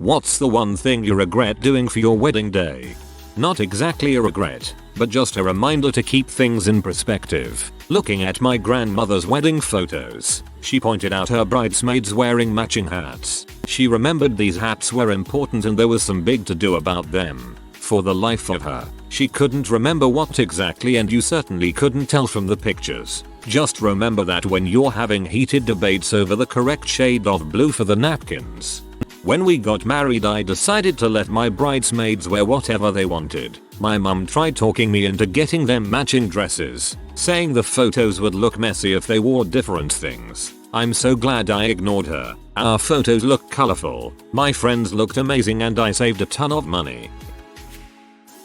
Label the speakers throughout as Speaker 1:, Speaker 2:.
Speaker 1: What's the one thing you regret doing for your wedding day? Not exactly a regret, but just a reminder to keep things in perspective. Looking at my grandmother's wedding photos, she pointed out her bridesmaids wearing matching hats. She remembered these hats were important and there was some big to do about them. For the life of her, she couldn't remember what exactly, and you certainly couldn't tell from the pictures. Just remember that when you're having heated debates over the correct shade of blue for the napkins. When we got married, I decided to let my bridesmaids wear whatever they wanted. My mum tried talking me into getting them matching dresses, saying the photos would look messy if they wore different things. I'm so glad I ignored her. Our photos look colorful, my friends looked amazing, and I saved a ton of money.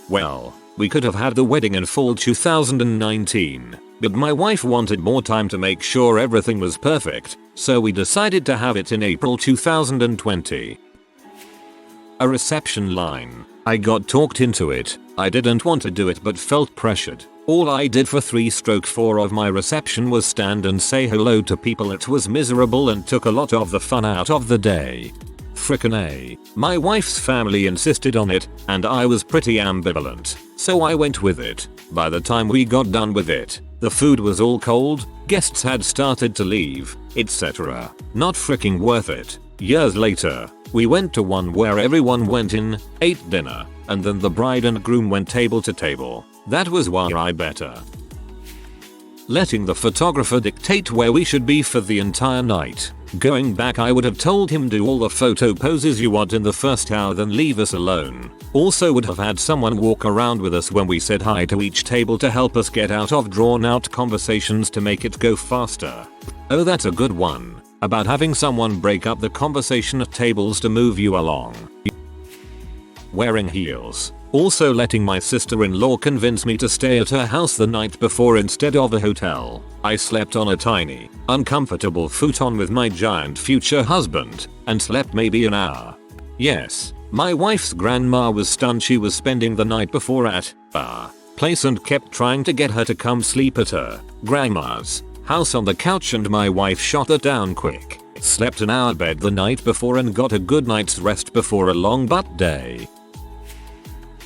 Speaker 1: Well, we could have had the wedding in fall 2019, but my wife wanted more time to make sure everything was perfect, so we decided to have it in April 2020. A reception line. I got talked into it. I didn't want to do it but felt pressured. All I did for 3/4 of my reception was stand and say hello to people. It was miserable and took a lot of the fun out of the day. Frickin' A. My wife's family insisted on it, and I was pretty ambivalent, so I went with it. By the time we got done with it, the food was all cold, guests had started to leave, etc. Not fricking worth it. Years later, we went to one where everyone went in, ate dinner, and then the bride and groom went table to table. That was why better. Letting the photographer dictate where we should be for the entire night. Going back, I would have told him do all the photo poses you want in the first hour, then leave us alone. Also would have had someone walk around with us when we said hi to each table to help us get out of drawn out conversations to make it go faster. Oh, that's a good one. About having someone break up the conversation at tables to move you along. Wearing heels. Also letting my sister-in-law convince me to stay at her house the night before instead of a hotel. I slept on a tiny, uncomfortable futon with my giant future husband, and slept maybe an hour. Yes, my wife's grandma was stunned she was spending the night before at our place and kept trying to get her to come sleep at her grandma's house on the couch, and my wife shot that down quick. Slept an hour bed the night before and got a good night's rest before a long butt day.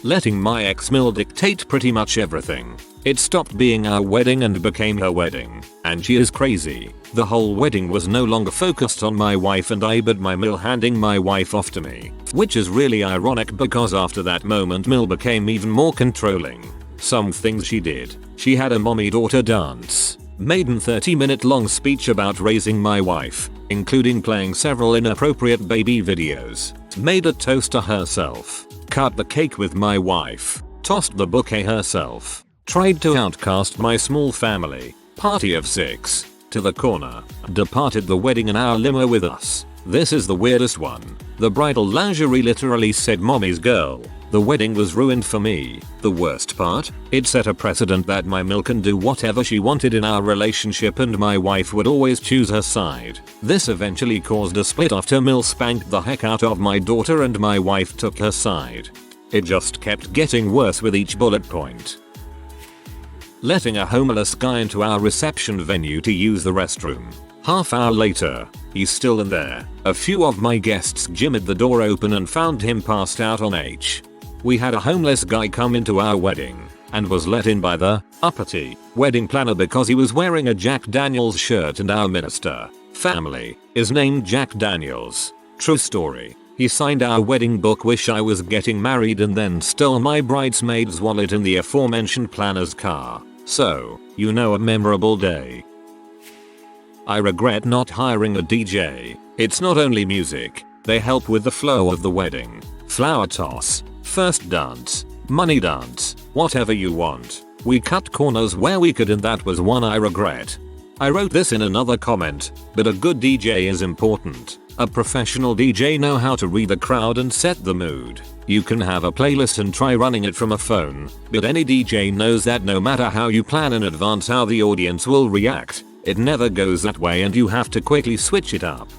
Speaker 1: Letting my ex-mill dictate pretty much everything. It stopped being our wedding and became her wedding, and she is crazy. The whole wedding was no longer focused on my wife and I, but my mill handing my wife off to me. Which is really ironic because after that moment Mill became even more controlling. Some things she did. She had a mommy-daughter dance, made an 30-minute long speech about raising my wife, including playing several inappropriate baby videos, made a toaster herself, cut the cake with my wife, tossed the bouquet herself, tried to outcast my small family, party of 6, to the corner, departed the wedding in our limo with us. This is the weirdest one. The bridal lingerie literally said mommy's girl. The wedding was ruined for me. The worst part? It set a precedent that my mill can do whatever she wanted in our relationship and my wife would always choose her side. This eventually caused a split after Mill spanked the heck out of my daughter and my wife took her side. It just kept getting worse with each bullet point. Letting a homeless guy into our reception venue to use the restroom. Half hour later, he's still in there. A few of my guests jimmied the door open and found him passed out on H. We had a homeless guy come into our wedding and was let in by the uppity wedding planner because he was wearing a Jack Daniels shirt and our minister family is named Jack Daniels. True story. He signed our wedding book, wish I was getting married, and then stole my bridesmaid's wallet in the aforementioned planner's car. So, you know, a memorable day. I regret not hiring a DJ. It's not only music, they help with the flow of the wedding. Flower toss, first dance, money dance, whatever you want. We cut corners where we could and that was one I regret. I wrote this in another comment, but a good DJ is important. A professional DJ know how to read the crowd and set the mood. You can have a playlist and try running it from a phone, but any DJ knows that no matter how you plan in advance how the audience will react, it never goes that way and you have to quickly switch it up.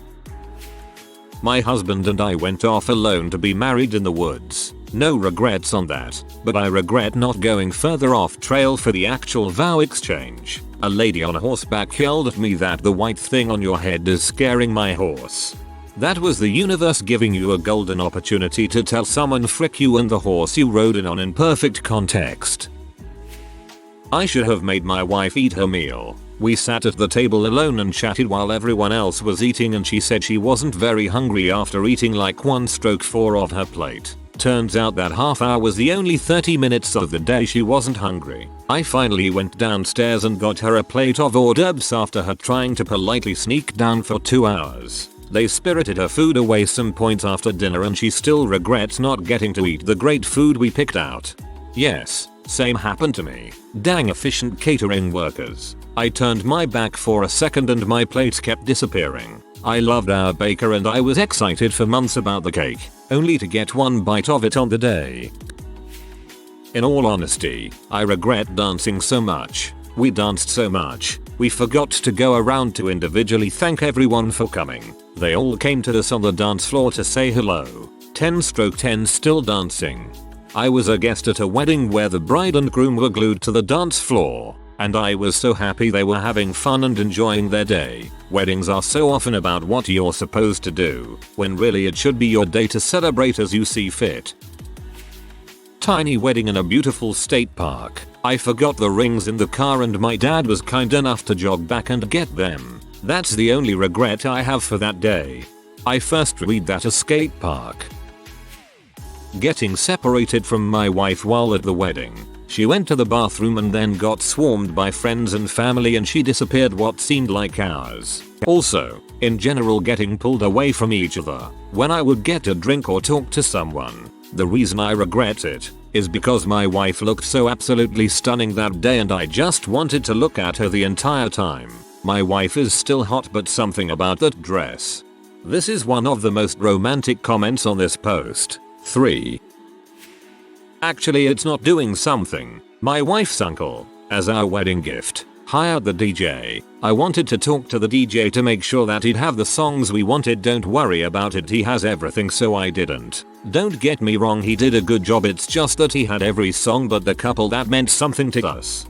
Speaker 1: My husband and I went off alone to be married in the woods. No regrets on that, but I regret not going further off trail for the actual vow exchange. A lady on horseback yelled at me that the white thing on your head is scaring my horse. That was the universe giving you a golden opportunity to tell someone frick you and the horse you rode in on in perfect context. I should have made my wife eat her meal. We sat at the table alone and chatted while everyone else was eating, and she said she wasn't very hungry after eating like 1/4 of her plate. Turns out that half hour was the only 30 minutes of the day she wasn't hungry. I finally went downstairs and got her a plate of hors d'oeuvres after her trying to politely sneak down for 2 hours. They spirited her food away some point after dinner and she still regrets not getting to eat the great food we picked out. Yes, same happened to me. Dang efficient catering workers. I turned my back for a second and my plates kept disappearing. I loved our baker and I was excited for months about the cake, only to get one bite of it on the day. In all honesty, I regret dancing so much. We danced so much, we forgot to go around to individually thank everyone for coming. They all came to us on the dance floor to say hello. 10/10 still dancing. I was a guest at a wedding where the bride and groom were glued to the dance floor, and I was so happy they were having fun and enjoying their day. Weddings are so often about what you're supposed to do, when really it should be your day to celebrate as you see fit. Tiny wedding in a beautiful state park. I forgot the rings in the car and my dad was kind enough to jog back and get them. That's the only regret I have for that day. I first read that a skate park. Getting separated from my wife while at the wedding. She went to the bathroom and then got swarmed by friends and family and she disappeared what seemed like hours. Also, in general getting pulled away from each other when I would get a drink or talk to someone. The reason I regret it is because my wife looked so absolutely stunning that day and I just wanted to look at her the entire time. My wife is still hot but something about that dress. This is one of the most romantic comments on this post. 3. Actually it's not doing something. My wife's uncle, as our wedding gift, hired the DJ. I wanted to talk to the DJ to make sure that he'd have the songs we wanted. Don't worry about it, he has everything, so I didn't. Don't get me wrong, he did a good job, it's just that he had every song but the couple that meant something to us.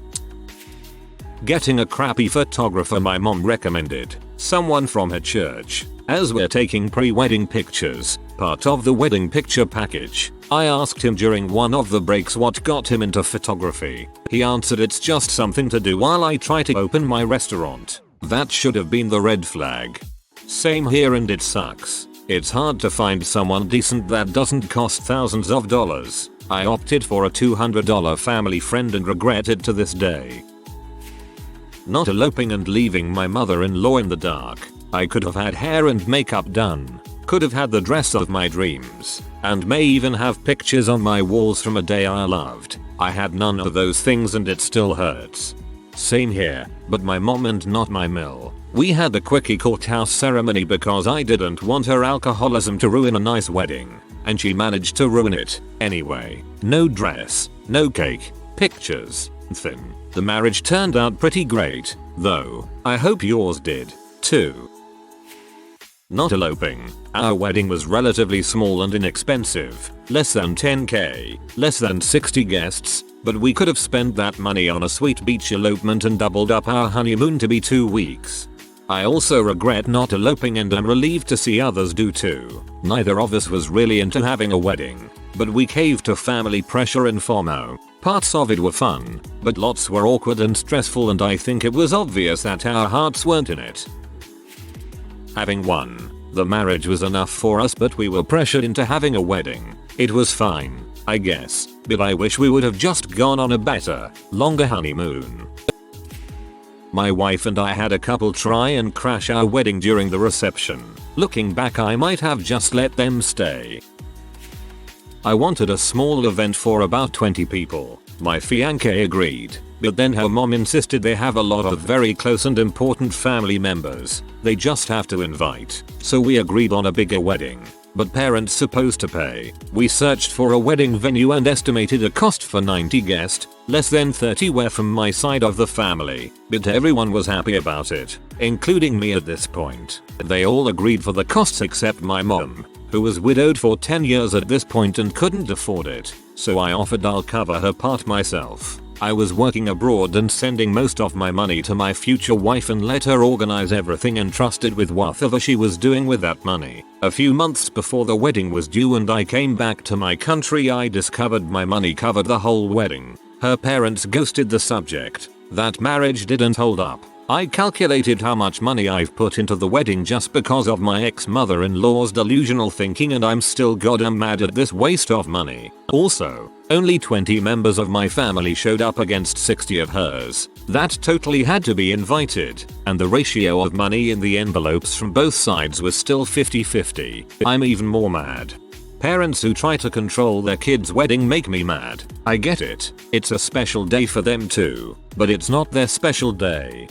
Speaker 1: Getting a crappy photographer my mom recommended. Someone from her church. As we're taking pre-wedding pictures, part of the wedding picture package, I asked him during one of the breaks what got him into photography. He answered it's just something to do while I try to open my restaurant. That should have been the red flag. Same here and it sucks. It's hard to find someone decent that doesn't cost thousands of dollars. I opted for a $200 family friend and regret it to this day. Not eloping and leaving my mother-in-law in the dark. I could have had hair and makeup done, could have had the dress of my dreams, and may even have pictures on my walls from a day I loved. I had none of those things and it still hurts. Same here, but my mom and not my mill. We had a quickie courthouse ceremony because I didn't want her alcoholism to ruin a nice wedding, and she managed to ruin it anyway. No dress, no cake, pictures, nothing. The marriage turned out pretty great, though. I hope yours did, too. Not eloping. Our wedding was relatively small and inexpensive, less than 10k, less than 60 guests, but we could have spent that money on a sweet beach elopement and doubled up our honeymoon to be 2 weeks. I also regret not eloping and am relieved to see others do too. Neither of us was really into having a wedding, but we caved to family pressure and FOMO. Parts of it were fun, but lots were awkward and stressful and I think it was obvious that our hearts weren't in it. Having won, the marriage was enough for us but we were pressured into having a wedding. It was fine, I guess, but I wish we would have just gone on a better, longer honeymoon. My wife and I had a couple try and crash our wedding during the reception. Looking back I might have just let them stay. I wanted a small event for about 20 people. My fiancé agreed, but then her mom insisted they have a lot of very close and important family members. They just have to invite. So we agreed on a bigger wedding, but parents supposed to pay. We searched for a wedding venue and estimated a cost for 90 guests, less than 30 were from my side of the family, but everyone was happy about it, including me at this point. They all agreed for the costs except my mom, who was widowed for 10 years at this point and couldn't afford it, so I offered I'll cover her part myself. I was working abroad and sending most of my money to my future wife and let her organize everything and trusted with whatever she was doing with that money. A few months before the wedding was due and I came back to my country, I discovered my money covered the whole wedding. Her parents ghosted the subject. That marriage didn't hold up. I calculated how much money I've put into the wedding just because of my ex-mother-in-law's delusional thinking, and I'm still goddamn mad at this waste of money. Also, only 20 members of my family showed up against 60 of hers. That totally had to be invited, and the ratio of money in the envelopes from both sides was still 50-50. I'm even more mad. Parents who try to control their kids' wedding make me mad. I get it. It's a special day for them too, but it's not their special day.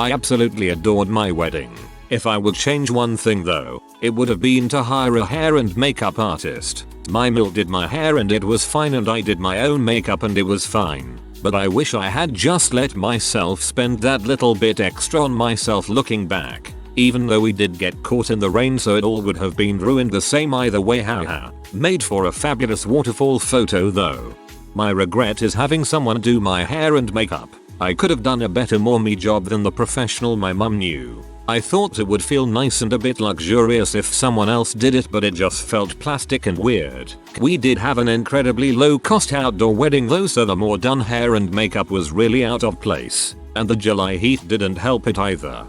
Speaker 1: I absolutely adored my wedding. If I would change one thing though, it would have been to hire a hair and makeup artist. My mill did my hair and it was fine, and I did my own makeup and it was fine. But I wish I had just let myself spend that little bit extra on myself looking back. Even though we did get caught in the rain, so it all would have been ruined the same either way, haha. Made for a fabulous waterfall photo though. My regret is having someone do my hair and makeup. I could have done a better more me job than the professional my mum knew. I thought it would feel nice and a bit luxurious if someone else did it, but it just felt plastic and weird. We did have an incredibly low cost outdoor wedding though, so the more done hair and makeup was really out of place. And the July heat didn't help it either.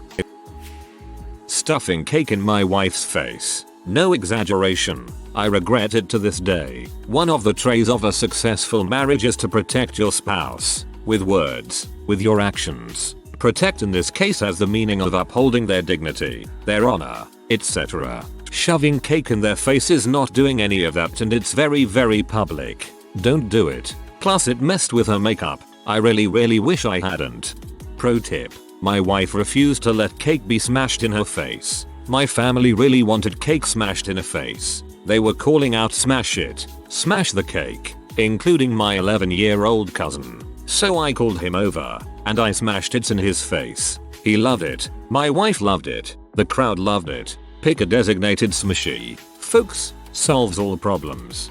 Speaker 1: Stuffing cake in my wife's face. No exaggeration. I regret it to this day. One of the traits of a successful marriage is to protect your spouse. With words, with your actions. Protect in this case has the meaning of upholding their dignity, their honor, etc. Shoving cake in their face is not doing any of that, and it's very public. Don't do it. Plus it messed with her makeup. I really wish I hadn't. Pro tip. My wife refused to let cake be smashed in her face. My family really wanted cake smashed in her face. They were calling out, "Smash it. Smash the cake," including my 11-year-old cousin. So I called him over, and I smashed it in his face. He loved it. My wife loved it. The crowd loved it. Pick a designated smushy. Folks, solves all problems.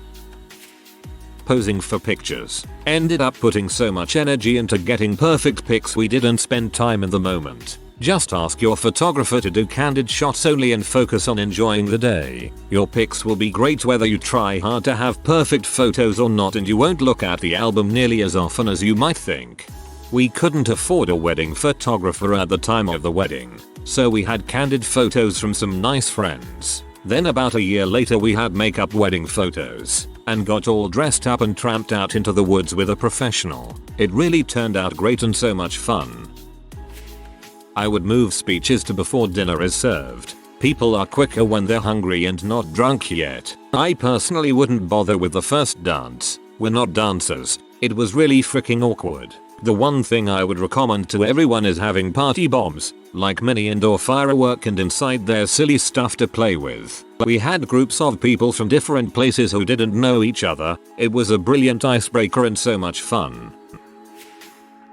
Speaker 1: Posing for pictures. Ended up putting so much energy into getting perfect pics we didn't spend time in the moment. Just ask your photographer to do candid shots only and focus on enjoying the day. Your pics will be great whether you try hard to have perfect photos or not, and you won't look at the album nearly as often as you might think. We couldn't afford a wedding photographer at the time of the wedding, so we had candid photos from some nice friends. Then about a year later we had makeup wedding photos, and got all dressed up and tramped out into the woods with a professional. It really turned out great and so much fun. I would move speeches to before dinner is served. People are quicker when they're hungry and not drunk yet. I personally wouldn't bother with the first dance. We're not dancers. It was really freaking awkward. The one thing I would recommend to everyone is having party bombs, like mini indoor firework, and inside there's silly stuff to play with. We had groups of people from different places who didn't know each other. It was a brilliant icebreaker and so much fun.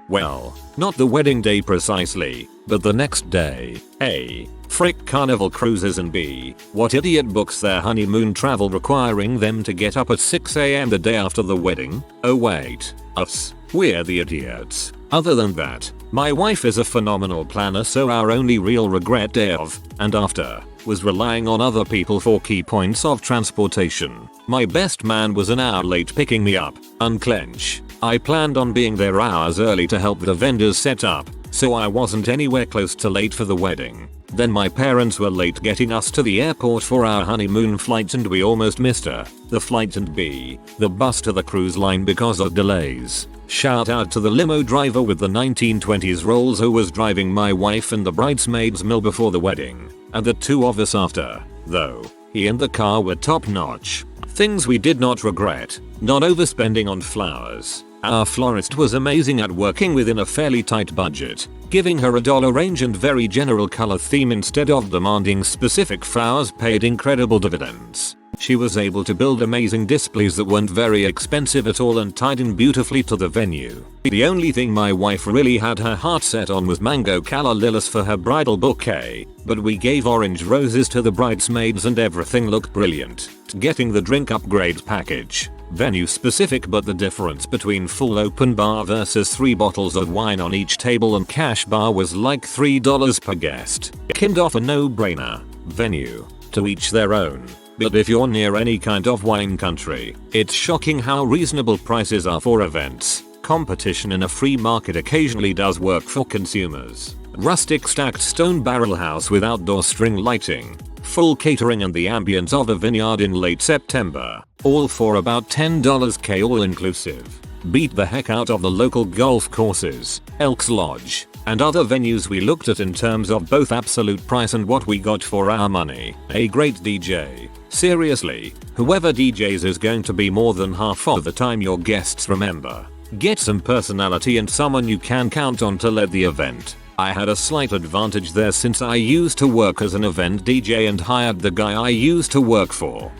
Speaker 1: Well, not the wedding day precisely, but the next day. A. Frick Carnival cruises, and B. What idiot books their honeymoon travel requiring them to get up at 6 AM the day after the wedding? Oh wait, us. We're the idiots. Other than that, my wife is a phenomenal planner, so our only real regret day of, and after, was relying on other people for key points of transportation. My best man was an hour late picking me up. Unclench. I planned on being there hours early to help the vendors set up, so I wasn't anywhere close to late for the wedding. Then my parents were late getting us to the airport for our honeymoon flight, and we almost missed the flight, and B. the bus to the cruise line because of delays. Shout out to the limo driver with the 1920s rolls who was driving my wife and the bridesmaids mill before the wedding, and the two of us after, though. He and the car were top notch. Things we did not regret: not overspending on flowers. Our florist was amazing at working within a fairly tight budget, giving her a dollar range and very general color theme instead of demanding specific flowers paid incredible dividends. She was able to build amazing displays that weren't very expensive at all and tied in beautifully to the venue. The only thing my wife really had her heart set on was mango calla lilies for her bridal bouquet, but we gave orange roses to the bridesmaids and everything looked brilliant. Getting the drink upgrade package. Venue specific, but the difference between full open bar versus 3 bottles of wine on each table and cash bar was like $3 per guest. Kind of a no-brainer. Venue. To each their own. But if you're near any kind of wine country, it's shocking how reasonable prices are for events. Competition in a free market occasionally does work for consumers. Rustic stacked stone barrel house with outdoor string lighting. Full catering and the ambience of a vineyard in late September. All for about $10k all inclusive. Beat the heck out of the local golf courses, Elks Lodge, and other venues we looked at in terms of both absolute price and what we got for our money. A great DJ. Seriously, whoever DJs is going to be more than half of the time your guests remember. Get some personality and someone you can count on to lead the event. I had a slight advantage there since I used to work as an event DJ and hired the guy I used to work for.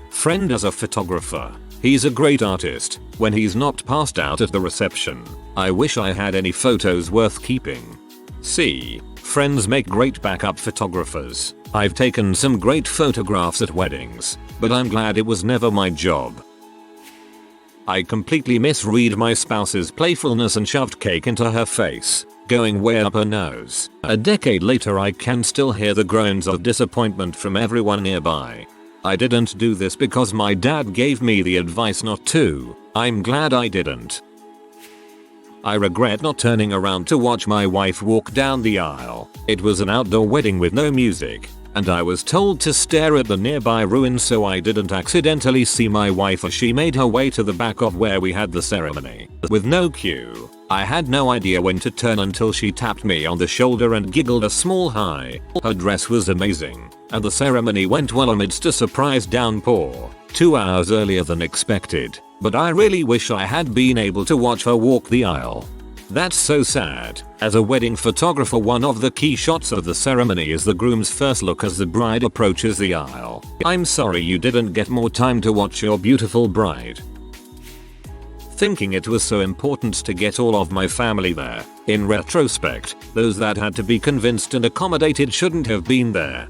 Speaker 1: Friend as a photographer. He's a great artist when he's not passed out at the reception. I wish I had any photos worth keeping. See, friends make great backup photographers. I've taken some great photographs at weddings, but I'm glad it was never my job. I completely misread my spouse's playfulness and shoved cake into her face, going way up her nose. A decade later I can still hear the groans of disappointment from everyone nearby. I didn't do this because my dad gave me the advice not to. I'm glad I didn't. I regret not turning around to watch my wife walk down the aisle. It was an outdoor wedding with no music, and I was told to stare at the nearby ruins so I didn't accidentally see my wife as she made her way to the back of where we had the ceremony. With no cue, I had no idea when to turn until she tapped me on the shoulder and giggled a small hi. Her dress was amazing, and the ceremony went well amidst a surprise downpour, 2 hours earlier than expected, but I really wish I had been able to watch her walk the aisle. That's so sad. As a wedding photographer, one of the key shots of the ceremony is the groom's first look as the bride approaches the aisle. I'm sorry you didn't get more time to watch your beautiful bride. Thinking it was so important to get all of my family there. In retrospect, those that had to be convinced and accommodated shouldn't have been there.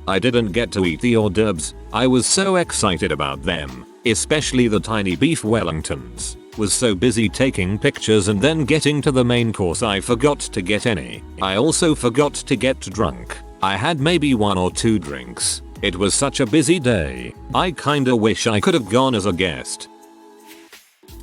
Speaker 1: I didn't get to eat the hors d'oeuvres. I was so excited about them, especially the tiny beef Wellingtons. Was so busy taking pictures and then getting to the main course I forgot to get any. I also forgot to get drunk. I had maybe 1 or 2 drinks. It was such a busy day. I kinda wish I could have gone as a guest.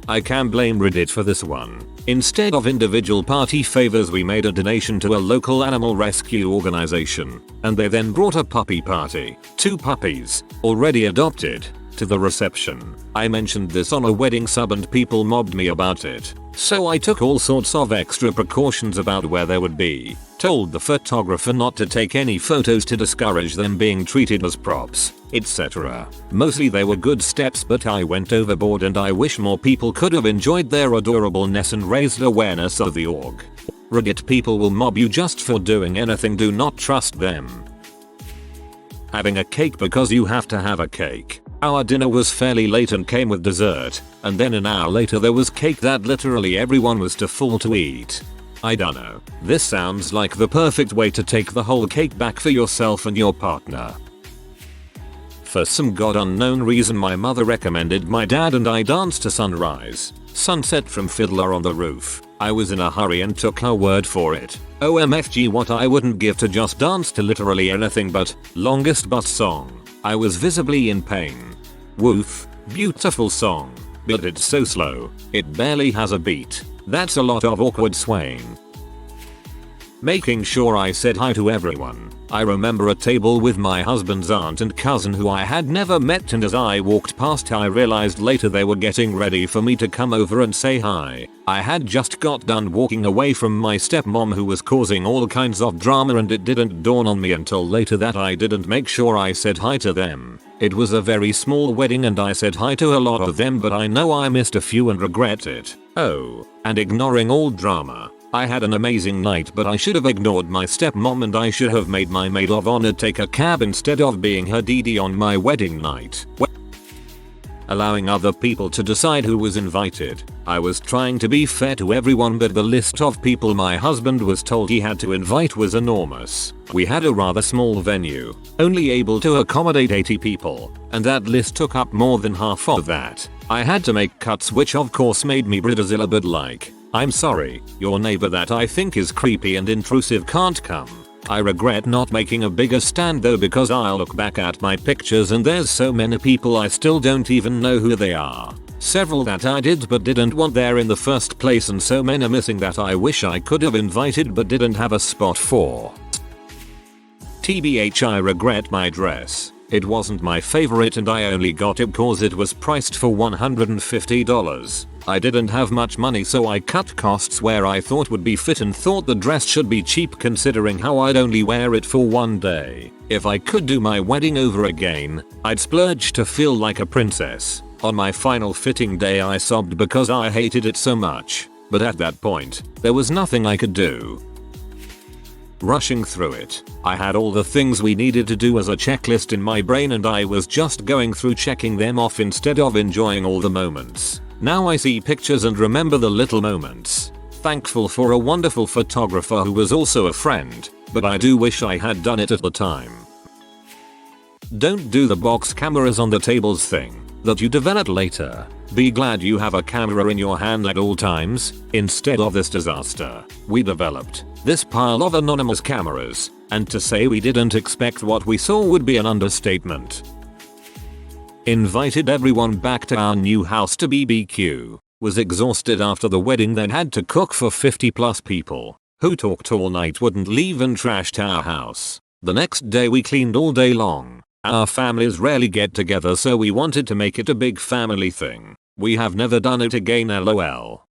Speaker 1: I can blame Reddit for this one. Instead of individual party favors, we made a donation to a local animal rescue organization, and they then brought a puppy party, 2 puppies, already adopted, to the reception. I mentioned this on a wedding sub and people mobbed me about it, so I took all sorts of extra precautions about where they would be, told the photographer not to take any photos to discourage them being treated as props, etc. Mostly they were good steps, but I went overboard and I wish more people could have enjoyed their adorableness and raised awareness of the org. Reddit people will mob you just for doing anything, do not trust them. Having a cake because you have to have a cake. Our dinner was fairly late and came with dessert, and then an hour later there was cake that literally everyone was too full to eat. I dunno. This sounds like the perfect way to take the whole cake back for yourself and your partner. For some god unknown reason my mother recommended my dad and I dance to Sunrise, Sunset from Fiddler on the Roof. I was in a hurry and took her word for it. OMFG what I wouldn't give to just dance to literally anything but Longest Bus Song. I was visibly in pain. Woof, beautiful song, but it's so slow, it barely has a beat. That's a lot of awkward swaying. Making sure I said hi to everyone. I remember a table with my husband's aunt and cousin who I had never met, and as I walked past I realized later they were getting ready for me to come over and say hi. I had just got done walking away from my stepmom who was causing all kinds of drama, and it didn't dawn on me until later that I didn't make sure I said hi to them. It was a very small wedding and I said hi to a lot of them, but I know I missed a few and regret it. Oh, and ignoring all drama. I had an amazing night, but I should have ignored my stepmom and I should have made my maid of honor take a cab instead of being her DD on my wedding night. Allowing other people to decide who was invited. I was trying to be fair to everyone, but the list of people my husband was told he had to invite was enormous. We had a rather small venue, only able to accommodate 80 people, and that list took up more than half of that. I had to make cuts, which of course made me Bridezilla, but like, I'm sorry, your neighbor that I think is creepy and intrusive can't come. I regret not making a bigger stand though, because I'll look back at my pictures and there's so many people I still don't even know who they are. Several that I did but didn't want there in the first place, and so many missing that I wish I could have invited but didn't have a spot for. TBH, I regret my dress. It wasn't my favorite and I only got it cause it was priced for $150. I didn't have much money, so I cut costs where I thought would be fit and thought the dress should be cheap considering how I'd only wear it for one day. If I could do my wedding over again, I'd splurge to feel like a princess. On my final fitting day I sobbed because I hated it so much, but at that point, there was nothing I could do. Rushing through it, I had all the things we needed to do as a checklist in my brain and I was just going through checking them off instead of enjoying all the moments. Now I see pictures and remember the little moments. Thankful for a wonderful photographer who was also a friend, but I do wish I had done it at the time. Don't do the box cameras on the tables thing that you develop later. Be glad you have a camera in your hand at all times, instead of this disaster. We developed this pile of anonymous cameras, and to say we didn't expect what we saw would be an understatement. Invited everyone back to our new house to BBQ. Was exhausted after the wedding, then had to cook for 50 plus people, who talked all night, wouldn't leave and trashed our house. The next day we cleaned all day long. Our families rarely get together, so we wanted to make it a big family thing. We have never done it again, lol.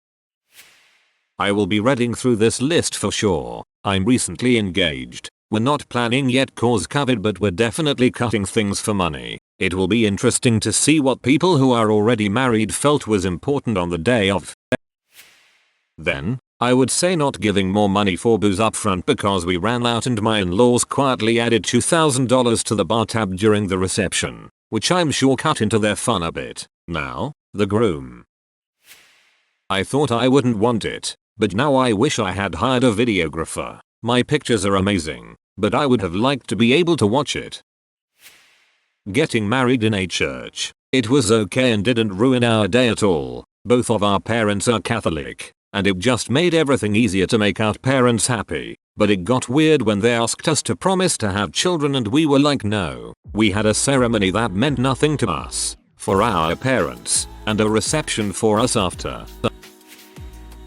Speaker 1: I will be reading through this list for sure. I'm recently engaged. We're not planning yet cause COVID, but we're definitely cutting things for money. It will be interesting to see what people who are already married felt was important on the day of. Then, I would say not giving more money for booze upfront because we ran out and my in-laws quietly added $2,000 to the bar tab during the reception, which I'm sure cut into their fun a bit. Now, the groom. I thought I wouldn't want it, but now I wish I had hired a videographer. My pictures are amazing, but I would have liked to be able to watch it. Getting married in a church. It was okay and didn't ruin our day at all. Both of our parents are Catholic, and it just made everything easier to make our parents happy. But it got weird when they asked us to promise to have children and we were like no. We had a ceremony that meant nothing to us, for our parents, and a reception for us after.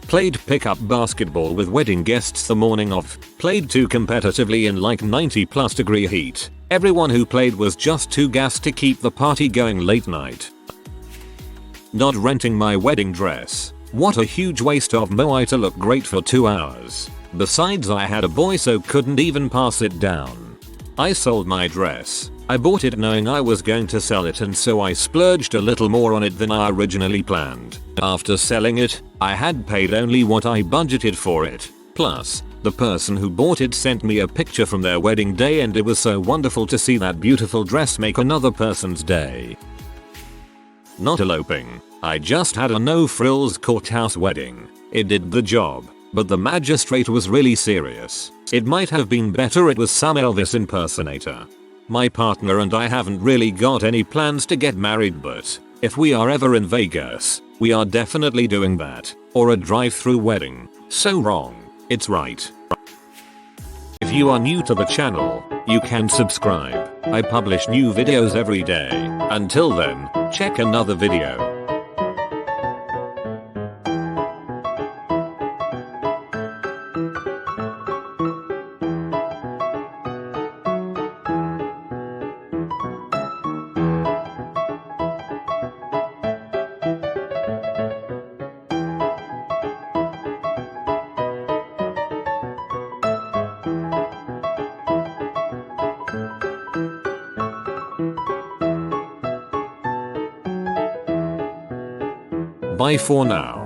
Speaker 1: Played pickup basketball with wedding guests the morning of. Played too competitively in like 90+ degree heat. Everyone who played was just too gassed to keep the party going late night. Not renting my wedding dress. What a huge waste of moai to look great for 2 hours. Besides, I had a boy so couldn't even pass it down. I sold my dress. I bought it knowing I was going to sell it, and so I splurged a little more on it than I originally planned. After selling it, I had paid only what I budgeted for it. Plus, the person who bought it sent me a picture from their wedding day and it was so wonderful to see that beautiful dress make another person's day. Not eloping. I just had a no-frills courthouse wedding. It did the job, but the magistrate was really serious. It might have been better it was some Elvis impersonator. My partner and I haven't really got any plans to get married, but if we are ever in Vegas, we are definitely doing that. Or a drive-through wedding. So wrong. It's right. If you are new to the channel, you can subscribe. I publish new videos every day. Until then, check another video. Bye for now.